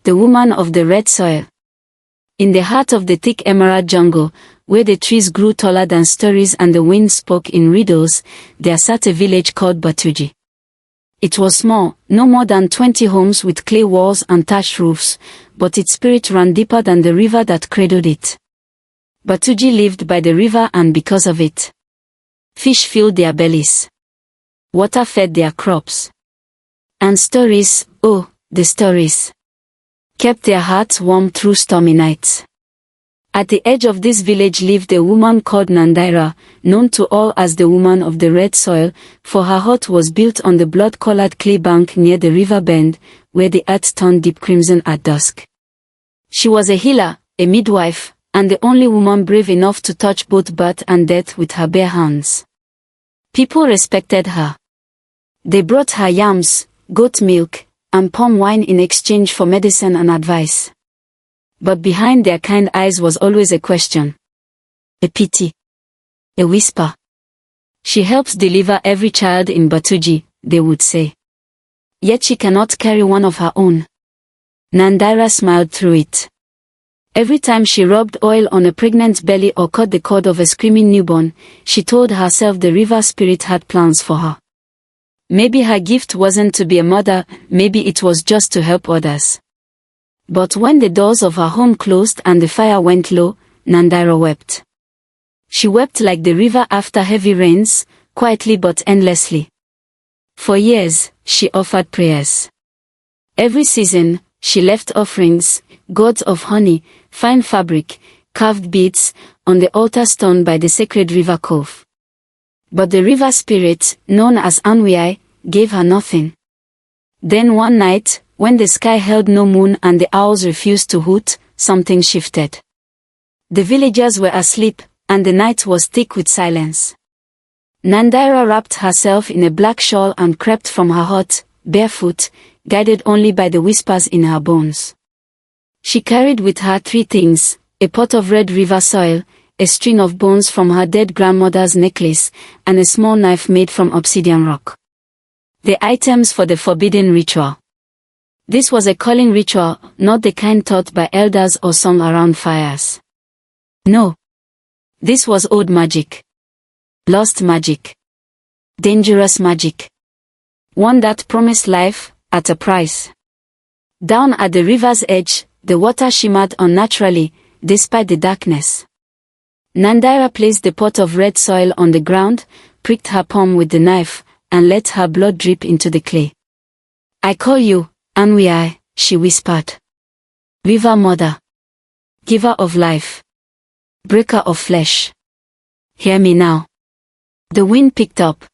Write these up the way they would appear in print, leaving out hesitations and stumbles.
the woman of the red soil. In the heart of the thick emerald jungle, where the trees grew taller than stories and the wind spoke in riddles, there sat a village called Batuji. It was small, no more than 20 homes with clay walls and thatched roofs, but its spirit ran deeper than the river that cradled it. Batuji lived by the river, and because of it, fish filled their bellies. Water fed their crops. And stories, oh, the stories, kept their hearts warm through stormy nights. At the edge of this village lived a woman called Nandira, known to all as the woman of the red soil, for her hut was built on the blood-colored clay bank near the river bend, where the earth turned deep crimson at dusk. She was a healer, a midwife, and the only woman brave enough to touch both birth and death with her bare hands. People respected her. They brought her yams, goat milk, and palm wine in exchange for medicine and advice. But behind their kind eyes was always a question. A pity. A whisper. She helps deliver every child in Batuji, they would say. Yet she cannot carry one of her own. Nandira smiled through it. Every time she rubbed oil on a pregnant belly or cut the cord of a screaming newborn, she told herself the river spirit had plans for her. Maybe her gift wasn't to be a mother, maybe it was just to help others. But when the doors of her home closed and the fire went low, Nandira wept. She wept like the river after heavy rains, quietly but endlessly. For years, she offered prayers. Every season, she left offerings, gourds of honey, fine fabric, carved beads, on the altar stone by the sacred river cove. But the river spirit, known as unknowingly, gave her nothing. Then one night, when the sky held no moon and the owls refused to hoot, something shifted. The villagers were asleep, and the night was thick with silence. Nandira wrapped herself in a black shawl and crept from her hut, barefoot, guided only by the whispers in her bones. She carried with her three things: a pot of red river soil, a string of bones from her dead grandmother's necklace, and a small knife made from obsidian rock. The items for the forbidden ritual. This was a calling ritual, not the kind taught by elders or sung around fires. No. This was old magic. Lost magic. Dangerous magic. One that promised life, at a price. Down at the river's edge, the water shimmered unnaturally, despite the darkness. Nandira placed the pot of red soil on the ground, pricked her palm with the knife, and let her blood drip into the clay. I call you, unknowingly, she whispered. River mother. Giver of life. Breaker of flesh. Hear me now. The wind picked up.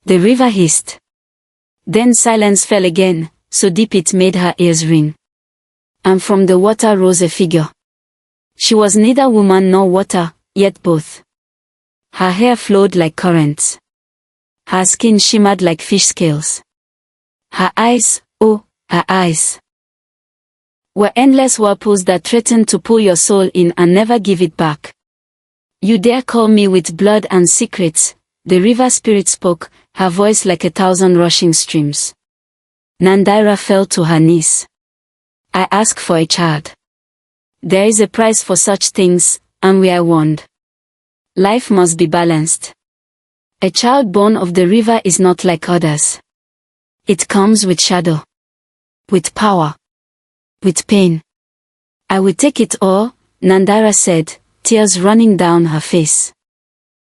The river hissed. Then silence fell again, so deep it made her ears ring. And from the water rose a figure. She was neither woman nor water, yet both. Her hair flowed like currents. Her skin shimmered like fish scales. Her eyes, oh, her eyes, were endless whirlpools that threatened to pull your soul in and never give it back. You dare call me with blood and secrets, the river spirit spoke, her voice like 1,000 rushing streams. Nandira fell to her knees. I ask for a child. There is a price for such things, and we are warned. Life must be balanced. A child born of the river is not like others. It comes with shadow. With power. With pain. I will take it all, Nandira said, tears running down her face.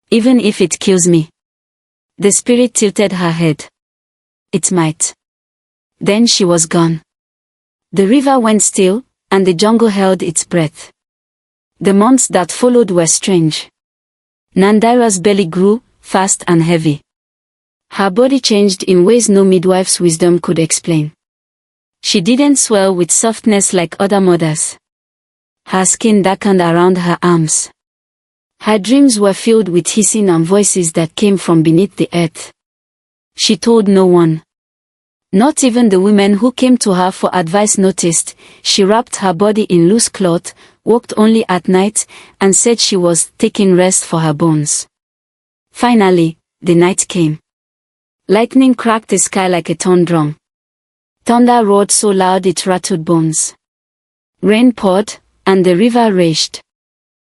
Even if it kills me. The spirit tilted her head. It might. Then she was gone. The river went still, and the jungle held its breath. The months that followed were strange. Nandira's belly grew, fast and heavy. Her body changed in ways no midwife's wisdom could explain. She didn't swell with softness like other mothers. Her skin darkened around her arms. Her dreams were filled with hissing and voices that came from beneath the earth. She told no one. Not even the women who came to her for advice noticed. She wrapped her body in loose cloth, walked only at night, and said she was taking rest for her bones. Finally, the night came. Lightning cracked the sky like a torn drum. Thunder roared so loud it rattled bones. Rain poured, and the river raged.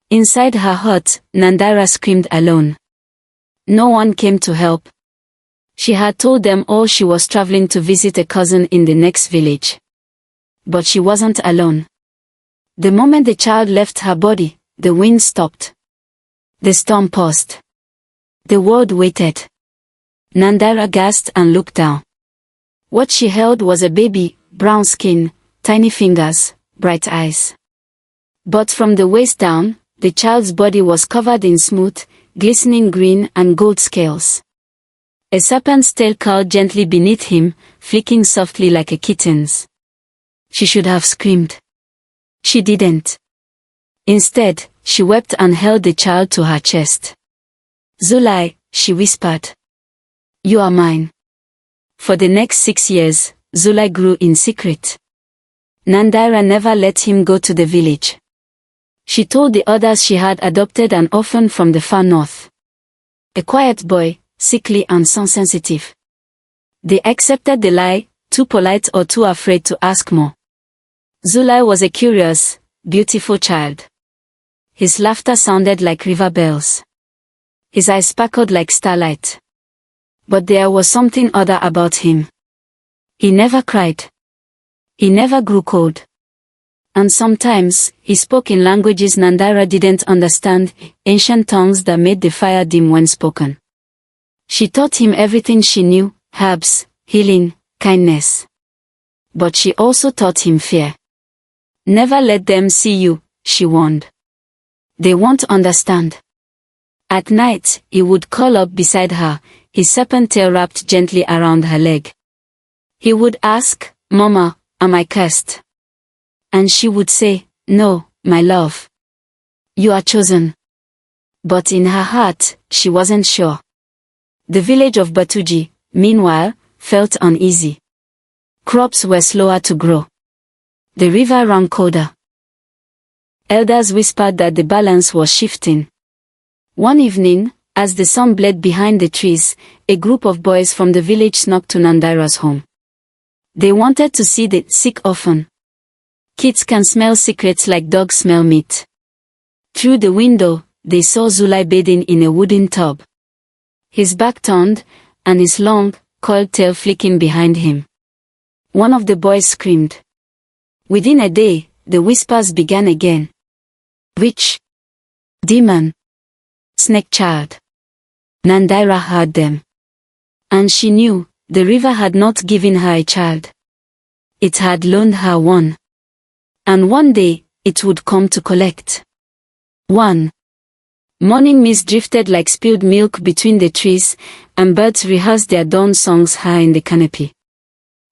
Inside her hut, Nandira screamed alone. No one came to help. She had told them all she was traveling to visit a cousin in the next village. But she wasn't alone. The moment the child left her body, the wind stopped. The storm paused. The world waited. Nandira gasped and looked down. What she held was a baby, brown skin, tiny fingers, bright eyes. But from the waist down, the child's body was covered in smooth, glistening green and gold scales. A serpent's tail curled gently beneath him, flicking softly like a kitten's. She should have screamed. She didn't. Instead, she wept and held the child to her chest. Zulai, she whispered. You are mine. For the next 6 years, Zulai grew in secret. Nandira never let him go to the village. She told the others she had adopted an orphan from the far north. A quiet boy, sickly and sensitive. They accepted the lie, too polite or too afraid to ask more. Zulai was a curious, beautiful child. His laughter sounded like river bells. His eyes sparkled like starlight. But there was something other about him. He never cried. He never grew cold. And sometimes, he spoke in languages Nandira didn't understand, ancient tongues that made the fire dim when spoken. She taught him everything she knew, herbs, healing, kindness. But she also taught him fear. Never let them see you, she warned. They won't understand. At night, he would curl up beside her, his serpent tail wrapped gently around her leg. He would ask, Mama, am I cursed? And she would say, No, my love. You are chosen. But in her heart, she wasn't sure. The village of Batuji, meanwhile, felt uneasy. Crops were slower to grow. The river ran colder. Elders whispered that the balance was shifting. One evening, as the sun bled behind the trees, a group of boys from the village snuck to Nandira's home. They wanted to see the sick orphan. Kids can smell secrets like dogs smell meat. Through the window, they saw Zulai bathing in a wooden tub. His back turned, and his long, coiled tail flicking behind him. One of the boys screamed. Within a day, the whispers began again. Witch. Demon. Snake child. Nandira heard them. And she knew, the river had not given her a child. It had loaned her one. And one day, it would come to collect. One. Morning mist drifted like spilled milk between the trees, and birds rehearsed their dawn songs high in the canopy.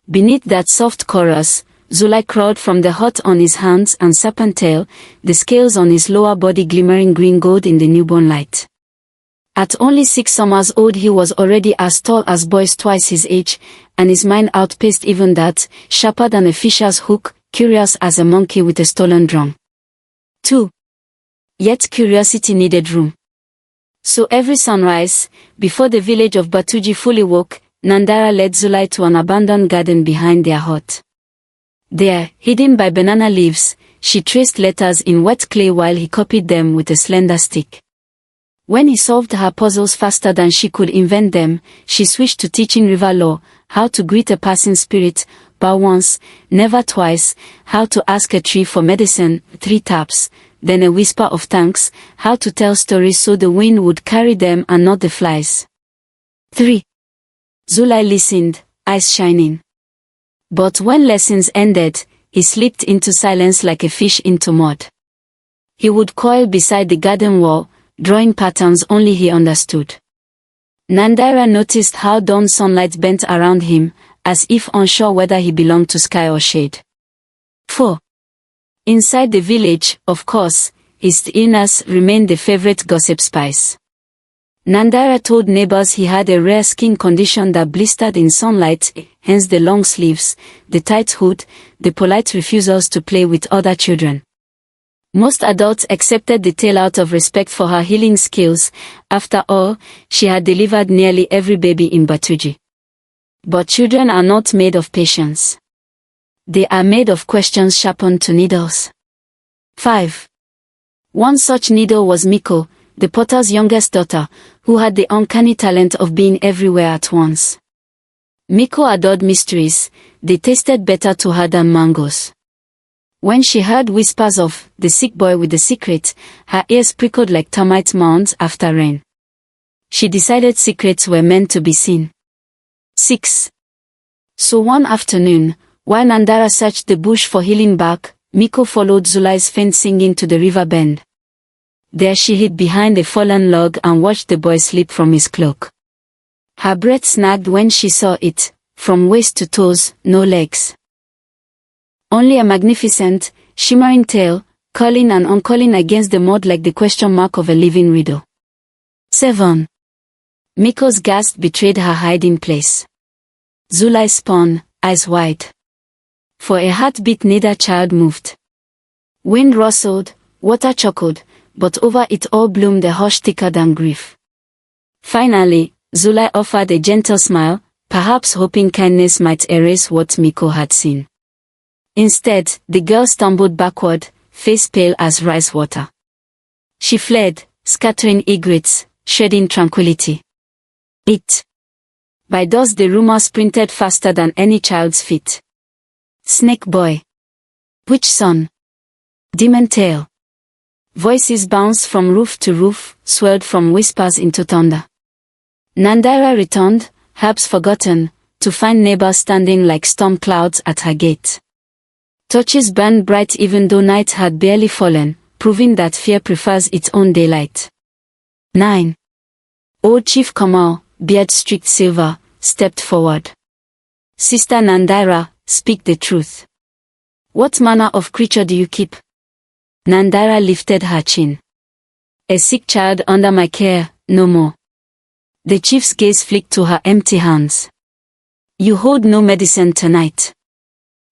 Beneath that soft chorus, Zulai crawled from the hut on his hands and serpent tail, the scales on his lower body glimmering green gold in the newborn light. At only 6 summers old he was already as tall as boys twice his age, and his mind outpaced even that, sharper than a fisher's hook, curious as a monkey with a stolen drum. 2. Yet curiosity needed room. So every sunrise, before the village of Batuji fully woke, Nandira led Zulai to an abandoned garden behind their hut. There, hidden by banana leaves, she traced letters in wet clay while he copied them with a slender stick. When he solved her puzzles faster than she could invent them, she switched to teaching river law, how to greet a passing spirit, bow once, never twice, how to ask a tree for medicine, 3 taps, then a whisper of thanks, how to tell stories so the wind would carry them and not the flies. 3. Zulai listened, eyes shining. But when lessons ended, he slipped into silence like a fish into mud. He would coil beside the garden wall, drawing patterns only he understood. Nandira noticed how dawn sunlight bent around him, as if unsure whether he belonged to sky or shade. 4. Inside the village, of course, his illness remained the favorite gossip spice. Nandira told neighbors he had a rare skin condition that blistered in sunlight, hence the long sleeves, the tight hood, the polite refusals to play with other children. Most adults accepted the tale out of respect for her healing skills. After all, she had delivered nearly every baby in Batuji. But children are not made of patience. They are made of questions sharpened to needles. 5. One such needle was Miko, the potter's youngest daughter, who had the uncanny talent of being everywhere at once. Miko adored mysteries. They tasted better to her than mangoes. When she heard whispers of the sick boy with the secret, her ears prickled like termite mounds after rain. She decided secrets were meant to be seen. 6. So one afternoon, while Nandira searched the bush for healing bark, Miko followed Zulai's faint singing to the river bend. There she hid behind a fallen log and watched the boy slip from his cloak. Her breath snagged when she saw it, from waist to toes, no legs. Only a magnificent, shimmering tail, curling and uncurling against the mud like the question mark of a living riddle. 7. Miko's gasp betrayed her hiding place. Zulai spun, eyes wide. For a heartbeat neither child moved. Wind rustled, water chuckled, but over it all bloomed a hush thicker than grief. Finally, Zulai offered a gentle smile, perhaps hoping kindness might erase what Miko had seen. Instead, the girl stumbled backward, face pale as rice water. She fled, scattering egrets, shedding tranquility. 8. By dusk the rumor sprinted faster than any child's feet. Snake boy. Witch son. Demon tail. Voices bounced from roof to roof, swelled from whispers into thunder. Nandira returned, herbs forgotten, to find neighbors standing like storm clouds at her gate. Torches burned bright even though night had barely fallen, proving that fear prefers its own daylight. 9. Old Chief Kamal, beard streaked silver, stepped forward. Sister Nandira, speak the truth. What manner of creature do you keep? Nandira lifted her chin. A sick child under my care, no more. The chief's gaze flicked to her empty hands. You hold no medicine tonight.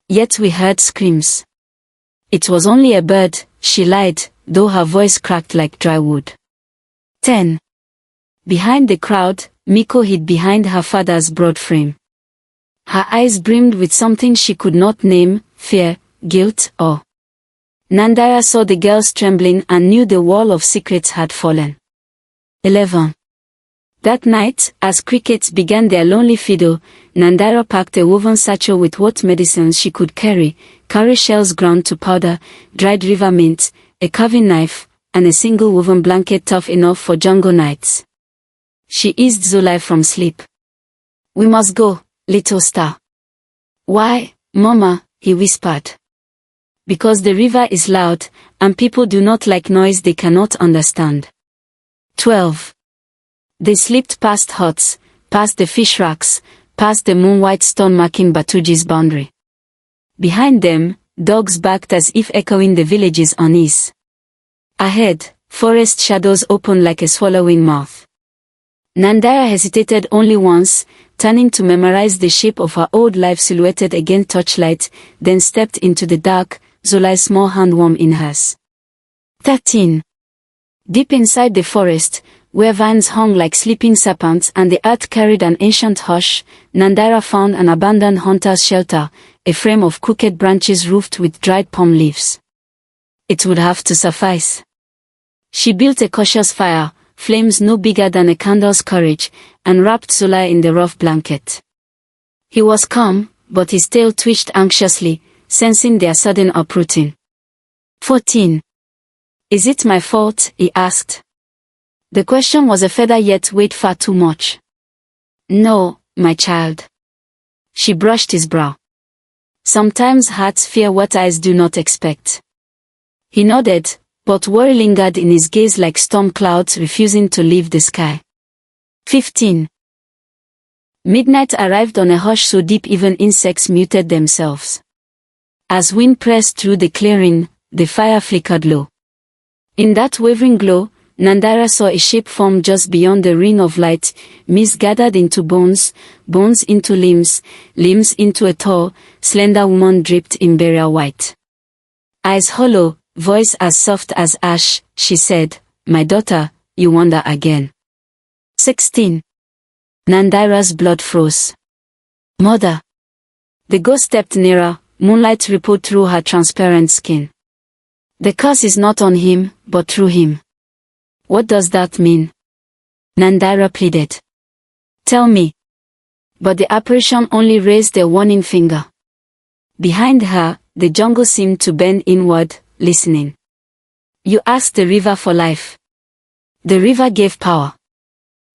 Yet we heard screams. It was only a bird, she lied, though her voice cracked like dry wood. 10. Behind the crowd, Miko hid behind her father's broad frame. Her eyes brimmed with something she could not name, fear, guilt, or. Nandira saw the girls trembling and knew the wall of secrets had fallen. 11. That night, as crickets began their lonely fiddle, Nandira packed a woven satchel with what medicines she could carry, curry shells ground to powder, dried river mint, a carving knife, and a single woven blanket tough enough for jungle nights. She eased Zulai from sleep. We must go, little star. Why, Mama? He whispered. Because the river is loud, and people do not like noise they cannot understand. 12. They slipped past huts, past the fish racks, past the moon-white stone marking Batuji's boundary. Behind them, dogs barked as if echoing the village's unease. Ahead, forest shadows opened like a swallowing mouth. Nandira hesitated only once, turning to memorize the shape of her old life silhouetted against torchlight, then stepped into the dark, Zulai's small hand warm in hers. 13. Deep inside the forest, where vines hung like sleeping serpents and the earth carried an ancient hush, Nandira found an abandoned hunter's shelter, a frame of crooked branches roofed with dried palm leaves. It would have to suffice. She built a cautious fire, flames no bigger than a candle's courage, and wrapped Zulai in the rough blanket. He was calm, but his tail twitched anxiously, sensing their sudden uprooting. 14. Is it my fault? He asked. The question was a feather yet weighed far too much. No, my child. She brushed his brow. Sometimes hearts fear what eyes do not expect. He nodded, but worry lingered in his gaze like storm clouds refusing to leave the sky. 15. Midnight arrived on a hush so deep even insects muted themselves. As wind pressed through the clearing, the fire flickered low. In that wavering glow, Nandira saw a shape form just beyond the ring of light, mist gathered into bones, bones into limbs, limbs into a tall, slender woman draped in burial white. Eyes hollow, voice as soft as ash, she said, "My daughter, you wander again." 16. Nandira's blood froze. Mother. The ghost stepped nearer, moonlight rippled through her transparent skin. The curse is not on him, but through him. What does that mean? Nandira pleaded. Tell me. But the apparition only raised a warning finger. Behind her, the jungle seemed to bend inward, listening. You asked the river for life. The river gave power.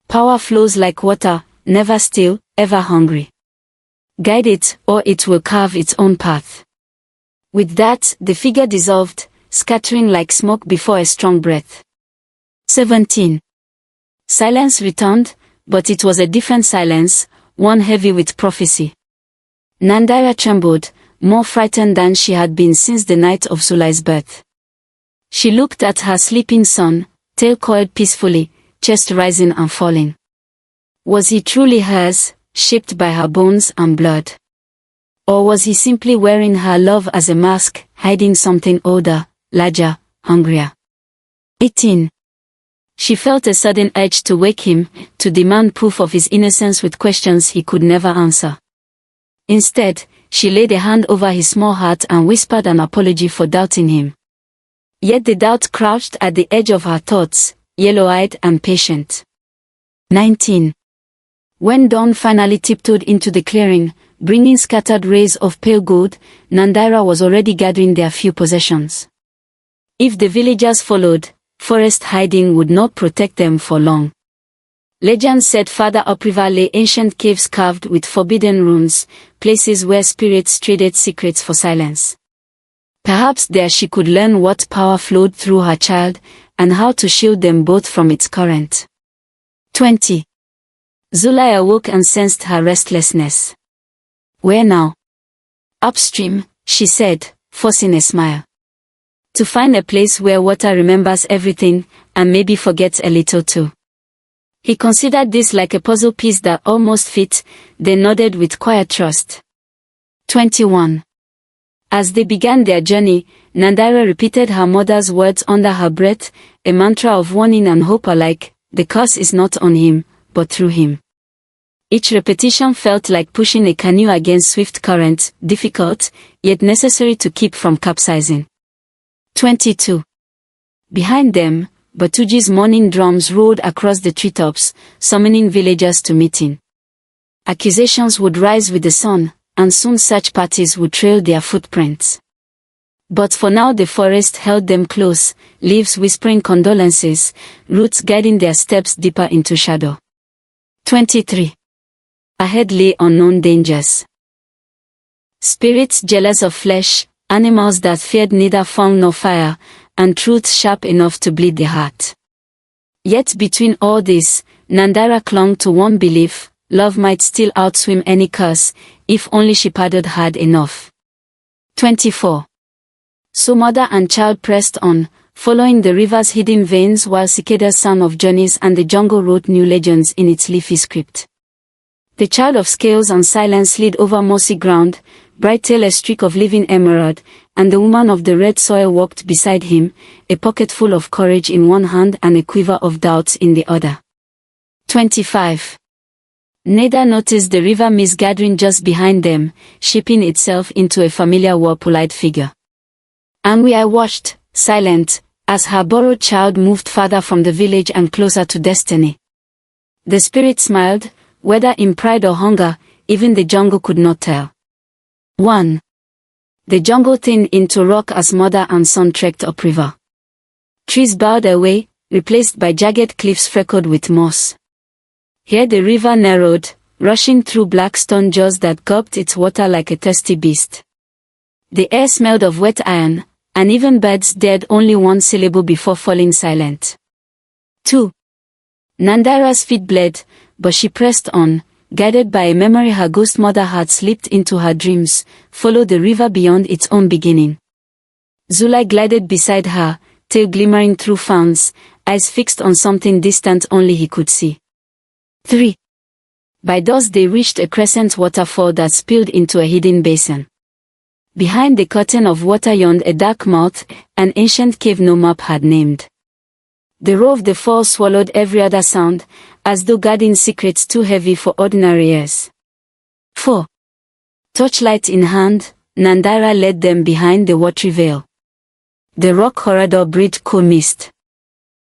Power flows like water, never still, ever hungry. Guide it, or it will carve its own path. With that, the figure dissolved, scattering like smoke before a strong breath. 17. Silence returned, but it was a different silence, one heavy with prophecy. Nandira trembled, more frightened than she had been since the night of Zulai's birth. She looked at her sleeping son, tail coiled peacefully, chest rising and falling. Was he truly hers, shaped by her bones and blood? Or was he simply wearing her love as a mask, hiding something older, larger, hungrier? 18. She felt a sudden urge to wake him, to demand proof of his innocence with questions he could never answer. Instead, she laid a hand over his small heart and whispered an apology for doubting him. Yet the doubt crouched at the edge of her thoughts, yellow-eyed and patient. 19. When dawn finally tiptoed into the clearing, bringing scattered rays of pale gold, Nandira was already gathering their few possessions. If the villagers followed, forest hiding would not protect them for long. Legend said farther upriver lay ancient caves carved with forbidden runes, places where spirits traded secrets for silence. Perhaps there she could learn what power flowed through her child, and how to shield them both from its current. 20. Zulai awoke and sensed her restlessness. Where now? Upstream, she said, forcing a smile. To find a place where water remembers everything, and maybe forgets a little too. He considered this like a puzzle piece that almost fit, then nodded with quiet trust. 21. As they began their journey, Nandira repeated her mother's words under her breath, a mantra of warning and hope alike. The curse is not on him, but through him. Each repetition felt like pushing a canoe against swift current, difficult, yet necessary to keep from capsizing. 22. Behind them, Batuji's morning drums rolled across the treetops, summoning villagers to meeting. Accusations would rise with the sun, and soon such parties would trail their footprints. But for now the forest held them close, leaves whispering condolences, roots guiding their steps deeper into shadow. 23. Ahead lay unknown dangers. Spirits jealous of flesh, animals that feared neither fire nor fire, and truth sharp enough to bleed the heart. Yet between all this, Nandira clung to one belief: love might still outswim any curse, if only she paddled hard enough. 24. So mother and child pressed on, following the river's hidden veins while cicadas sang of journeys and the jungle wrote new legends in its leafy script. The child of scales and silence slid over mossy ground, Brighttail a streak of living emerald, and the woman of the red soil walked beside him, a pocketful of courage in one hand and a quiver of doubts in the other. 25. Nandira noticed the river mist gathering just behind them, shaping itself into a familiar war-polite figure. And I watched, silent, as her borrowed child moved farther from the village and closer to destiny. The spirit smiled, whether in pride or hunger, even the jungle could not tell. 1. The jungle thinned into rock as mother and son trekked upriver. Trees bowed away, replaced by jagged cliffs freckled with moss. Here the river narrowed, rushing through black stone jaws that gulped its water like a thirsty beast. The air smelled of wet iron, and even birds dared only one syllable before falling silent. 2. Nandira's feet bled, but she pressed on, guided by a memory her ghost mother had slipped into her dreams, followed the river beyond its own beginning. Zulai glided beside her, tail glimmering through ferns, eyes fixed on something distant only he could see. 3. By dusk they reached a crescent waterfall that spilled into a hidden basin. Behind the curtain of water yawned a dark mouth, an ancient cave no map had named. The roar of the fall swallowed every other sound, as though guarding secrets too heavy for ordinary ears. 4. Torchlight in hand, Nandira led them behind the watery veil. The rock corridor breathed cool mist.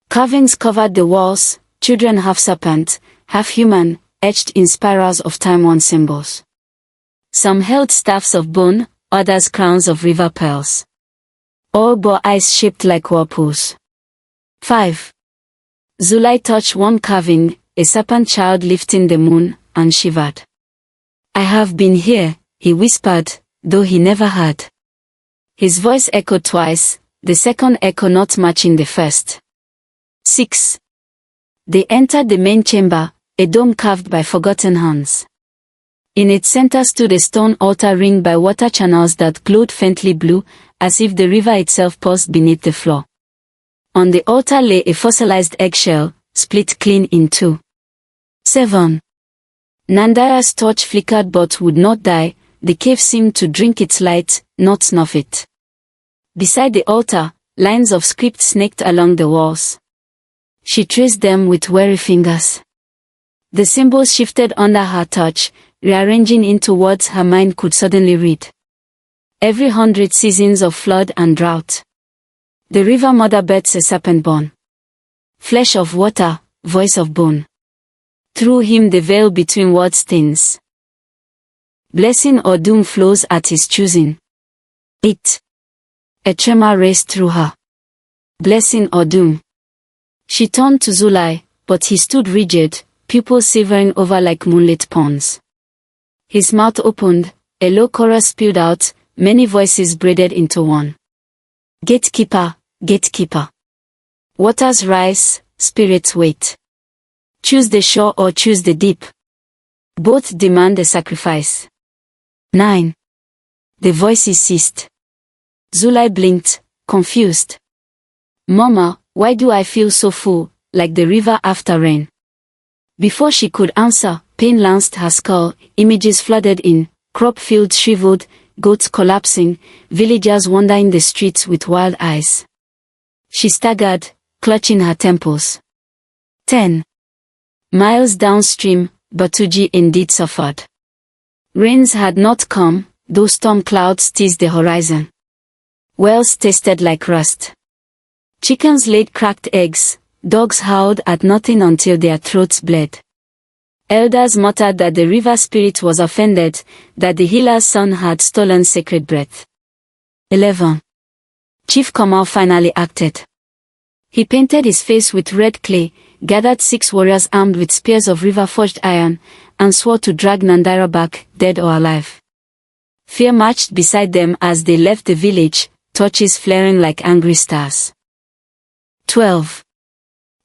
Carvings covered the walls, children half serpent, half human, etched in spirals of time-worn symbols. Some held staffs of bone, others crowns of river pearls. All bore eyes shaped like whirlpools. 5. Zulai touched one carving, a serpent child lifting the moon, and shivered. I have been here, he whispered, though he never had. His voice echoed twice, the second echo not matching the first. 6. They entered the main chamber, a dome carved by forgotten hands. In its center stood a stone altar ringed by water channels that glowed faintly blue, as if the river itself paused beneath the floor. On the altar lay a fossilized eggshell, split clean in two. 7. Nandira's torch flickered but would not die. The cave seemed to drink its light, not snuff it. Beside the altar, lines of script snaked along the walls. She traced them with wary fingers. The symbols shifted under her touch, rearranging into words her mind could suddenly read. Every 100 seasons of flood and drought. The river mother births a serpent born. Flesh of water, voice of bone. Through him the veil between words thins. Blessing or doom flows at his choosing. 8. A tremor raced through her. Blessing or doom. She turned to Zulai, but he stood rigid, pupils silvering over like moonlit ponds. His mouth opened, a low chorus spewed out, many voices braided into one. Gatekeeper, gatekeeper. Waters rise, spirits wait. Choose the shore or choose the deep. Both demand a sacrifice. 9. The voices ceased. Zulai blinked, confused. Mama, why do I feel so full, like the river after rain? Before she could answer, pain lanced her skull, images flooded in, crop fields shriveled, goats collapsing, villagers wandering the streets with wild eyes. She staggered, clutching her temples. 10. Miles downstream, Batuji indeed suffered. Rains had not come, though storm clouds teased the horizon. Wells tasted like rust. Chickens laid cracked eggs, dogs howled at nothing until their throats bled. Elders muttered that the river spirit was offended, that the healer's son had stolen sacred breath. 11. Chief Kamal finally acted. He painted his face with red clay, gathered 6 warriors armed with spears of river-forged iron, and swore to drag Nandira back, dead or alive. Fear marched beside them as they left the village, torches flaring like angry stars. 12.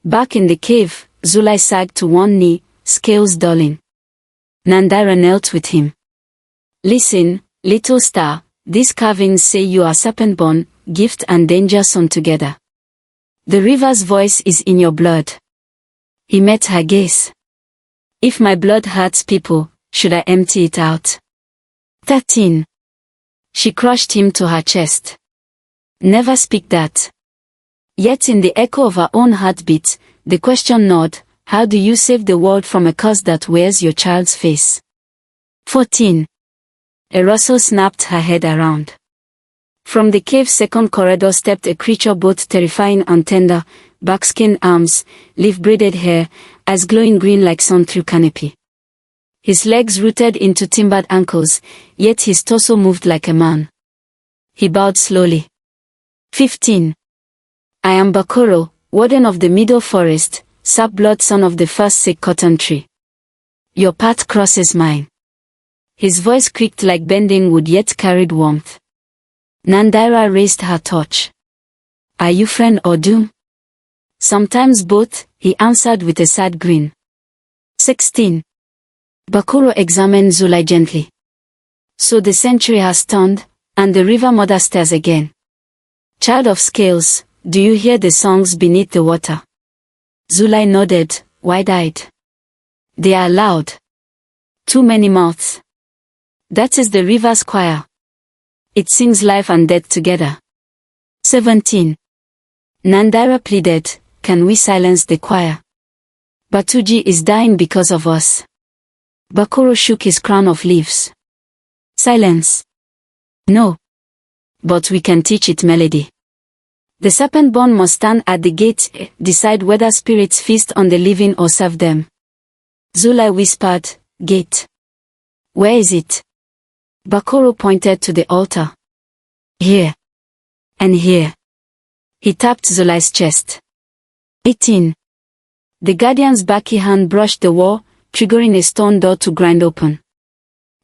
Back in the cave, Zulai sagged to one knee, scales dulling. Nandira knelt with him. Listen, little star, these carvings say you are serpent-born, gift and danger sewn together. The river's voice is in your blood. He met her gaze. If my blood hurts people, should I empty it out? 13. She crushed him to her chest. Never speak that. Yet in the echo of her own heartbeat, the question gnawed, how do you save the world from a curse that wears your child's face? 14. A rustle snapped her head around. From the cave's second corridor stepped a creature both terrifying and tender, buckskin arms, leaf-braided hair, eyes glowing green like sun through canopy. His legs rooted into timbered ankles, yet his torso moved like a man. He bowed slowly. 15. I am Bakoro, warden of the Middle Forest, sap-blood son of the first sick cotton tree. Your path crosses mine. His voice creaked like bending wood yet carried warmth. Nandira raised her torch. Are you friend or doom? Sometimes both, he answered with a sad grin. 16. Bakoro examined Zulai gently. So the century has turned, and the river mother stares again. Child of scales, do you hear the songs beneath the water? Zulai nodded, wide-eyed. They are loud. Too many mouths. That is the river's choir. It sings life and death together. 17. Nandira pleaded, can we silence the choir? Batuji is dying because of us. Bakoro shook his crown of leaves. Silence. No. But we can teach it melody. The serpent-born must stand at the gate, decide whether spirits feast on the living or serve them. Zulai whispered, "Gate. Where is it?" Bakoro pointed to the altar. "Here. And here." He tapped Zulai's chest. 18. The guardian's backy hand brushed the wall, triggering a stone door to grind open.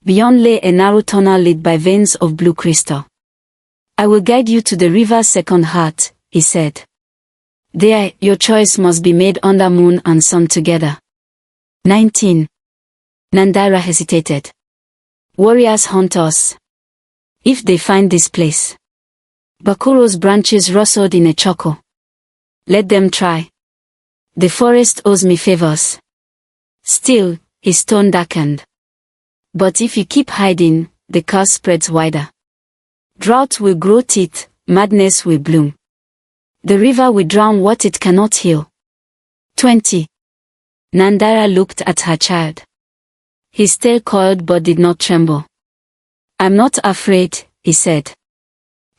Beyond lay a narrow tunnel lit by veins of blue crystal. "I will guide you to the river's second heart," he said. "There, your choice must be made under moon and sun together." 19. Nandira hesitated. "Warriors hunt us. If they find this place." Bakoro's branches rustled in a chuckle. "Let them try. The forest owes me favors." Still, his tone darkened. "But if you keep hiding, the curse spreads wider. Drought will grow teeth, madness will bloom. The river will drown what it cannot heal." 20. Nandira looked at her child. His tail coiled but did not tremble. "I'm not afraid," he said.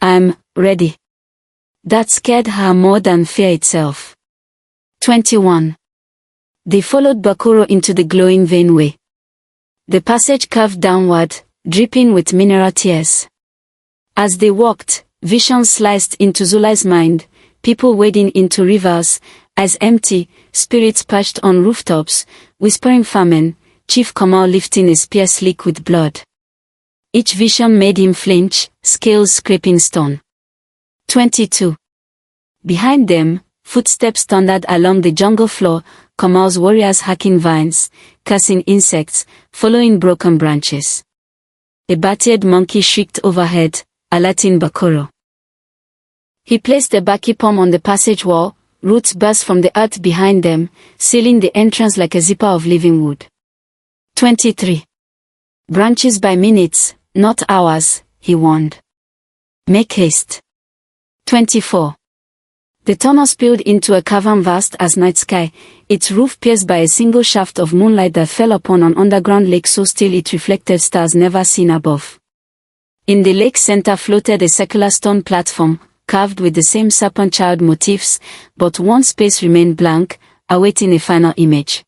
"I'm ready." That scared her more than fear itself. 21. They followed Bakoro into the glowing veinway. The passage curved downward, dripping with mineral tears. As they walked, visions sliced into Zulai's mind, people wading into rivers, eyes empty, spirits perched on rooftops, whispering famine, Chief Kamal lifting a spear slick with blood. Each vision made him flinch, scales scraping stone. 22. Behind them, footsteps thundered along the jungle floor, Kamal's warriors hacking vines, cursing insects, following broken branches. A battered monkey shrieked overhead, alerting Bakoro. He placed a backy palm on the passage wall, roots burst from the earth behind them, sealing the entrance like a zipper of living wood. 23. "Branches by minutes, not hours," he warned. "Make haste." 24. The tunnel spilled into a cavern vast as night sky, its roof pierced by a single shaft of moonlight that fell upon an underground lake so still it reflected stars never seen above. In the lake's center floated a circular stone platform, carved with the same serpent child motifs, but one space remained blank, awaiting a final image.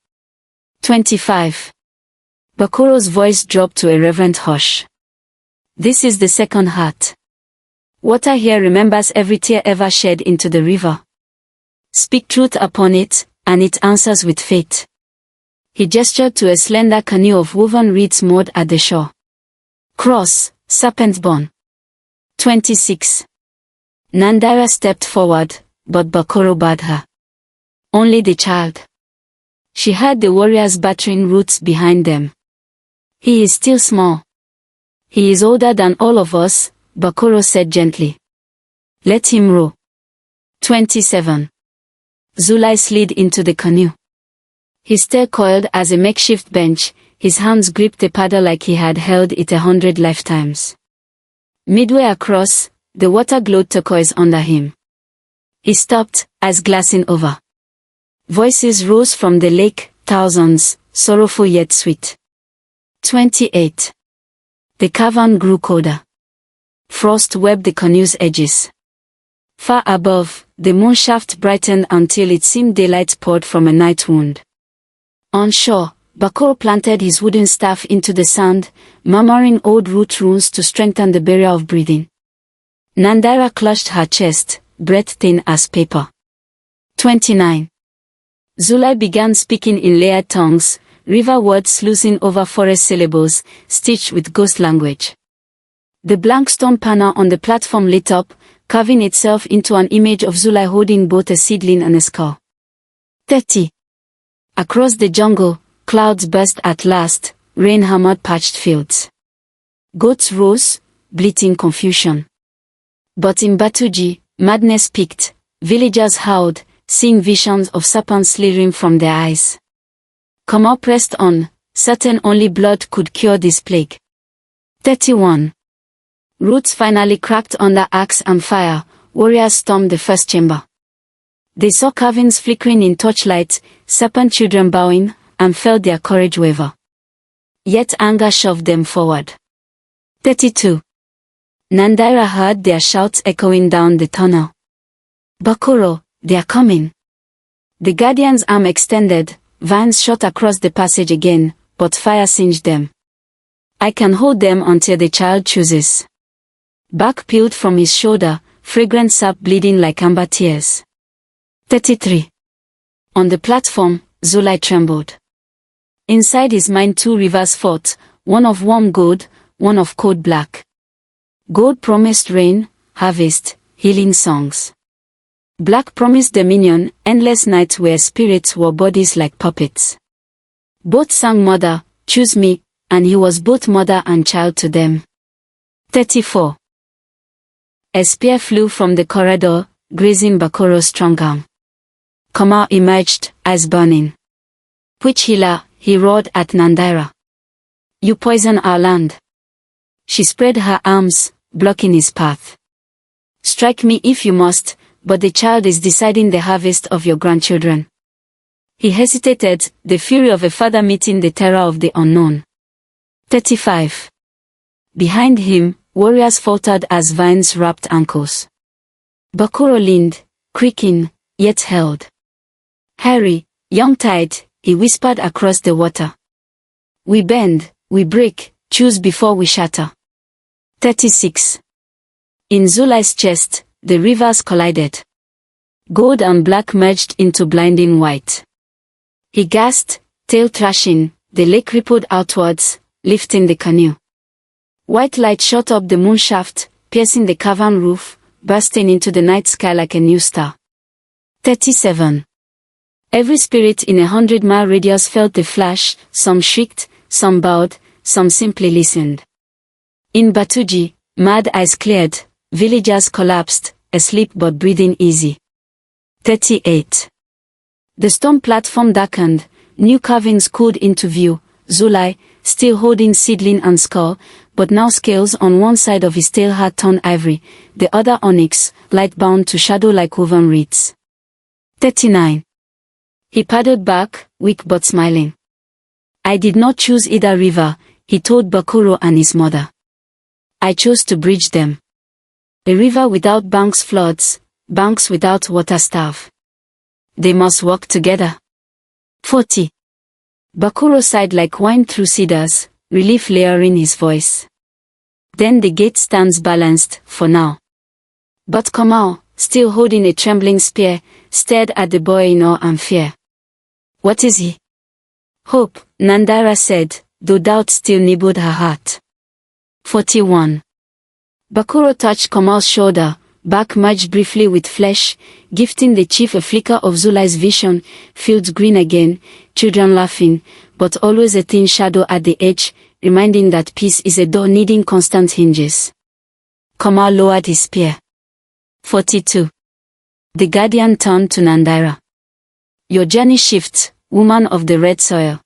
25. Bakoro's voice dropped to a reverent hush. "This is the second heart. Water here remembers every tear ever shed into the river. Speak truth upon it, and it answers with faith." He gestured to a slender canoe of woven reeds moored at the shore. "Cross, serpent-born." 26. Nandira stepped forward, but Bakoro barred her. "Only the child." She heard the warriors battering roots behind them. "He is still small. He is older than all of us," Bakoro said gently. "Let him row." 27. Zulai slid into the canoe. His tail coiled as a makeshift bench, his hands gripped the paddle like he had held it 100 lifetimes. Midway across, the water glowed turquoise under him. He stopped, eyes glassing over. Voices rose from the lake, thousands, sorrowful yet sweet. 28. The cavern grew colder. Frost webbed the canoe's edges. Far above, the moon shaft brightened until it seemed daylight poured from a night wound. On shore, Bakoro planted his wooden staff into the sand, murmuring old root runes to strengthen the barrier of breathing. Nandira clutched her chest, breath thin as paper. 29. Zulai began speaking in layered tongues, river words sluicing over forest syllables, stitched with ghost language. The blank stone panel on the platform lit up, carving itself into an image of Zulai holding both a seedling and a skull. 30. Across the jungle, clouds burst at last, rain hammered parched fields. Goats rose, bleating confusion. But in Batuji, madness peaked, villagers howled, seeing visions of serpents slithering from their eyes. Kamal pressed on, certain only blood could cure this plague. 31. Roots finally cracked under axe and fire, warriors stormed the first chamber. They saw carvings flickering in torchlight, serpent children bowing, and felt their courage waver. Yet anger shoved them forward. 32. Nandira heard their shouts echoing down the tunnel. Bakuro, they are coming. The guardian's arm extended, vines shot across the passage again, but fire singed them. I can hold them until the child chooses. Bark peeled from his shoulder, fragrant sap bleeding like amber tears. 33. On the platform, Zulai trembled. Inside his mind 2 rivers fought, one of warm gold, one of cold black. Gold promised rain, harvest, healing songs. Black promised dominion, endless nights where spirits wore bodies like puppets. Both sang mother, choose me, and he was both mother and child to them. 34. A spear flew from the corridor, grazing Bakuro's strong arm. Kamal emerged, eyes burning. Witch healer, he roared at Nandira. You poison our land. She spread her arms, blocking his path. Strike me if you must, but the child is deciding the harvest of your grandchildren. He hesitated, the fury of a father meeting the terror of the unknown. 35. Behind him, warriors faltered as vines wrapped ankles. Bakuro leaned, creaking, yet held. Hurry, young tide, he whispered across the water. We bend, we break, choose before we shatter. 36. In Zulai's chest, the rivers collided. Gold and black merged into blinding white. He gasped, tail thrashing, the lake rippled outwards, lifting the canoe. White light shot up the moon shaft, piercing the cavern roof, bursting into the night sky like a new star. 37. Every spirit in 100-mile radius felt the flash, some shrieked, some bowed, some simply listened. In Batuji, mad eyes cleared, villagers collapsed, asleep but breathing easy. 38. The stone platform darkened, new carvings cooled into view, Zulai, still holding seedling and skull, but now scales on one side of his tail had turned ivory, the other onyx, light bound to shadow like woven reeds. 39. He paddled back, weak but smiling. I did not choose either river, he told Bakuro and his mother. I chose to bridge them. A river without banks floods, banks without water starve. They must walk together. 40. Bakuro sighed like wine through cedars, relief layering his voice. Then the gate stands balanced, for now. But Kamal, still holding a trembling spear, stared at the boy in awe and fear. What is he? Hope, Nandira said, though doubt still nibbled her heart. 41. Bakuro touched Kamal's shoulder, back merged briefly with flesh, gifting the chief a flicker of Zulai's vision, fields green again, children laughing, but always a thin shadow at the edge, reminding that peace is a door needing constant hinges. Kamal lowered his spear. 42. The guardian turned to Nandira. Your journey shifts, woman of the red soil.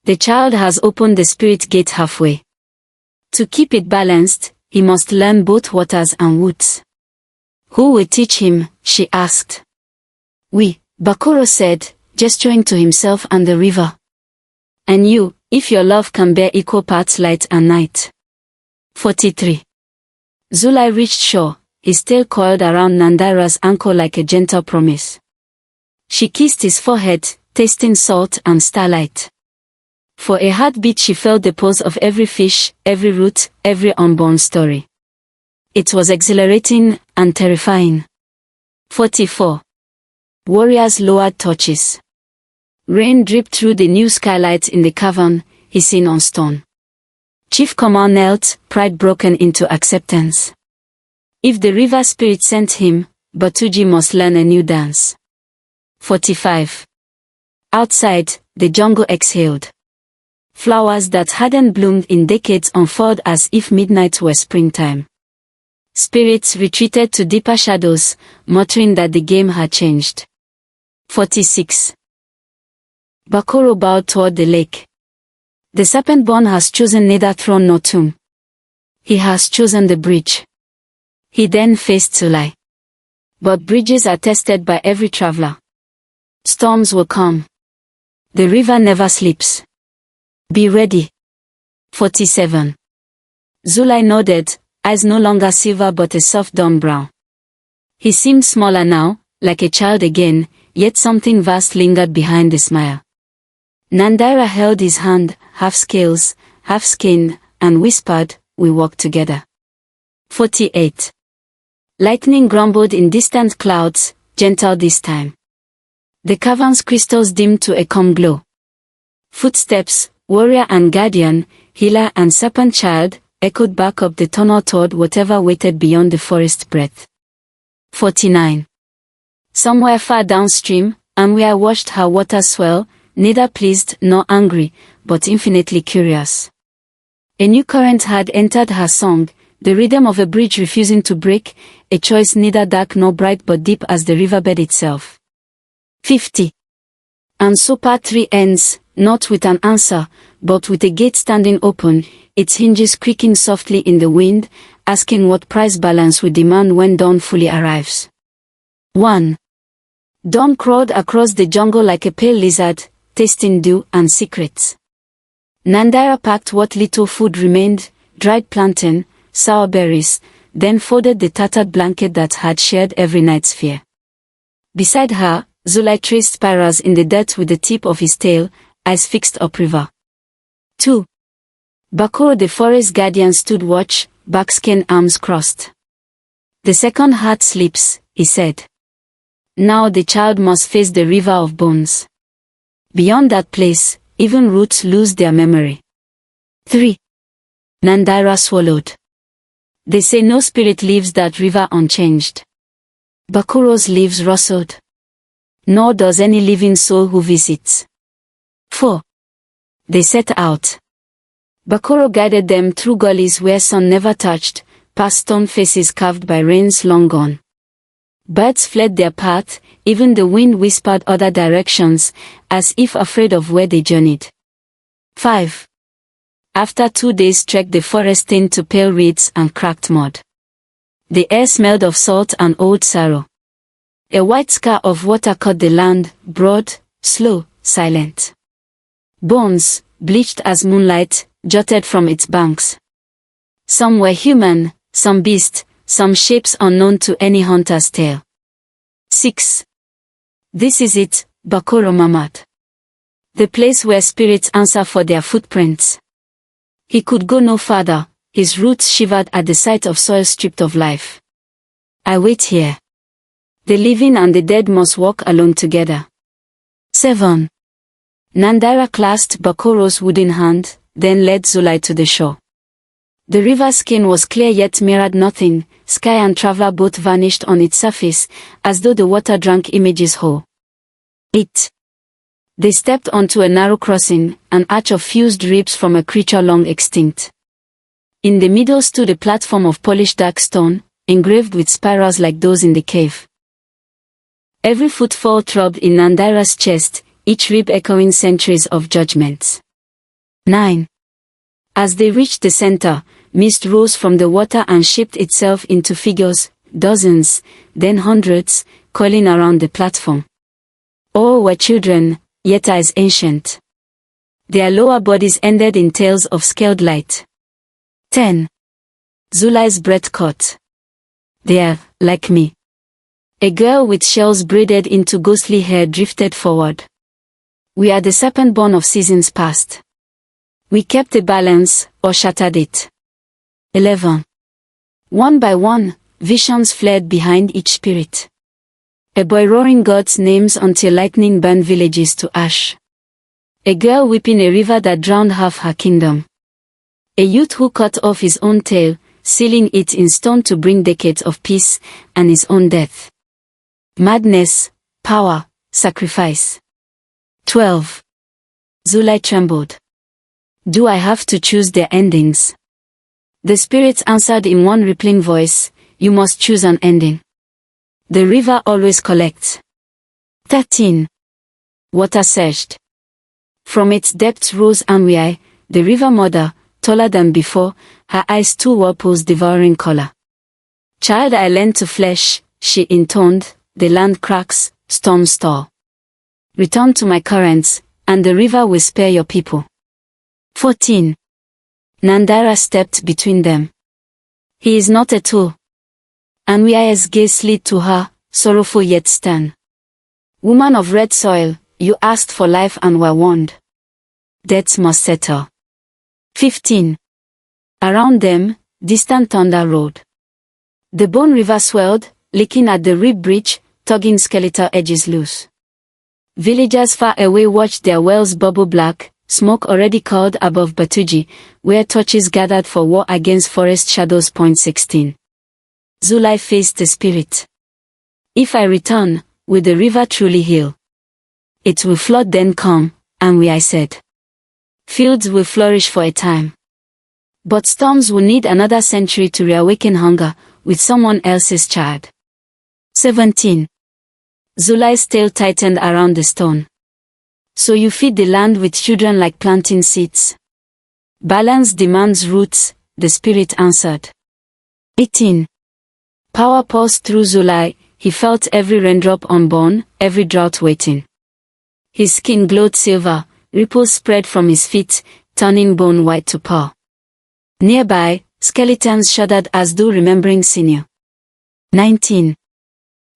The child has opened the spirit gate halfway. To keep it balanced, he must learn both waters and woods. Who will teach him? She asked. We, Bakuro said, gesturing to himself and the river. And you, if your love can bear equal parts light and night. 43. Zulai reached shore, his tail coiled around Nandira's ankle like a gentle promise. She kissed his forehead, tasting salt and starlight. For a heartbeat she felt the pulse of every fish, every root, every unborn story. It was exhilarating and terrifying. 44. Warriors lowered torches. Rain dripped through the new skylight in the cavern, hissing on stone. Chief Kamal knelt, pride broken into acceptance. If the river spirit sent him, Batuji must learn a new dance. 45. Outside, the jungle exhaled. Flowers that hadn't bloomed in decades unfurled as if midnight were springtime. Spirits retreated to deeper shadows, muttering that the game had changed. 46. Bakuro bowed toward the lake. The serpent-born has chosen neither throne nor tomb. He has chosen the bridge. He then faced Zulai. But bridges are tested by every traveler. Storms will come. The river never sleeps. Be ready. 47. Zulai nodded, eyes no longer silver but a soft dawn brown. He seemed smaller now, like a child again, yet something vast lingered behind the smile. Nandira held his hand, half scales, half skin, and whispered, "We walk together." 48. Lightning grumbled in distant clouds, gentle this time. The cavern's crystals dimmed to a calm glow. Footsteps, warrior and guardian, healer and serpent child, echoed back up the tunnel toward whatever waited beyond the forest breadth. 49. Somewhere far downstream, Amria watched her waters swell, neither pleased nor angry, but infinitely curious. A new current had entered her song, the rhythm of a bridge refusing to break, a choice neither dark nor bright but deep as the riverbed itself. 50. And so part 3 ends, not with an answer, but with a gate standing open, its hinges creaking softly in the wind, asking what price balance we demand when dawn fully arrives. 1. Dawn crawled across the jungle like a pale lizard, tasting dew and secrets. Nandira packed what little food remained, dried plantain, sour berries, then folded the tattered blanket that had shared every night's fear. Beside her, Zulai traced spirals in the dirt with the tip of his tail, eyes fixed upriver. 2. Bakuro the forest guardian stood watch, buckskin arms crossed. "The second heart sleeps," he said. "Now the child must face the river of bones. Beyond that place, even roots lose their memory." 3. Nandira swallowed. "They say no spirit leaves that river unchanged. Bakuro's leaves rustled. Nor does any living soul who visits." 4. They set out. Bakuro guided them through gullies where sun never touched, past stone faces carved by rains long gone. Birds fled their path, even the wind whispered other directions, as if afraid of where they journeyed. 5. After 2 days' trek the forest thinned to pale reeds and cracked mud. The air smelled of salt and old sorrow. A white scar of water cut the land, broad, slow, silent. Bones, bleached as moonlight, jutted from its banks. Some were human, some beast, some shapes unknown to any hunter's tale. 6. This is it, Bakuro murmured. The place where spirits answer for their footprints. He could go no farther, his roots shivered at the sight of soil stripped of life. "I wait here. The living and the dead must walk alone together." 7. Nandira clasped Bakuro's wooden hand, then led Zulai to the shore. The river's skin was clear yet mirrored nothing, sky and traveler both vanished on its surface, as though the water drank images whole. 8. They stepped onto a narrow crossing, an arch of fused ribs from a creature long extinct. In the middle stood a platform of polished dark stone, engraved with spirals like those in the cave. Every footfall throbbed in Nandira's chest, each rib echoing centuries of judgments. 9. As they reached the center, mist rose from the water and shaped itself into figures, dozens, then hundreds, coiling around the platform. All were children, yet as ancient. Their lower bodies ended in tails of scaled light. 10. Zulai's breath caught. "They are, like me." A girl with shells braided into ghostly hair drifted forward. "We are the serpent born of seasons past. We kept a balance, or shattered it." 11. One by one, visions flared behind each spirit. A boy roaring gods' names until lightning burned villages to ash. A girl weeping a river that drowned half her kingdom. A youth who cut off his own tail, sealing it in stone to bring decades of peace, and his own death. Madness, power, sacrifice. 12. Zulai trembled. "Do I have to choose their endings?" The spirits answered in one rippling voice, "You must choose an ending. The river always collects." 13. Water surged. From its depths rose Amriai, the river mother, taller than before, her eyes 2 whirlpools devouring color. "Child, I lend to flesh," she intoned, "the land cracks, storms stall. Return to my currents, and the river will spare your people." 14. Nandira stepped between them. He is not at all. Anwia's gaze slid to her, sorrowful yet stern. Woman of red soil, you asked for life and were warned. Death must settle. 15. Around them, distant thunder roared. The Bone River swelled, licking at the rib bridge, tugging skeletal edges loose. Villagers far away watched their wells bubble black, smoke already curled above Batuji, where torches gathered for war against forest shadows. 16. Zulai faced the spirit. If I return, will the river truly heal? It will flood then come, and I said. Fields will flourish for a time. But storms will need another century to reawaken hunger, with someone else's child. 17. Zulai's tail tightened around the stone. So you feed the land with children like planting seeds. Balance demands roots, the spirit answered. 18. Power pulsed through Zulai, he felt every raindrop unborn, every drought waiting. His skin glowed silver, ripples spread from his feet, turning bone white to pearl. Nearby, skeletons shuddered as though remembering Senior. 19.